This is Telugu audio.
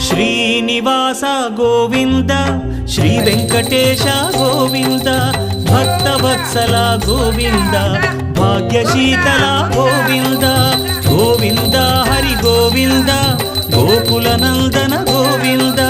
శ్రీనివాస గోవింద శ్రీ వెంకటేశ గోవింద భక్తవత్సల గోవింద భాగ్యశీతల గోవింద గోవింద హరి గోవింద గోకుల నందన గోవింద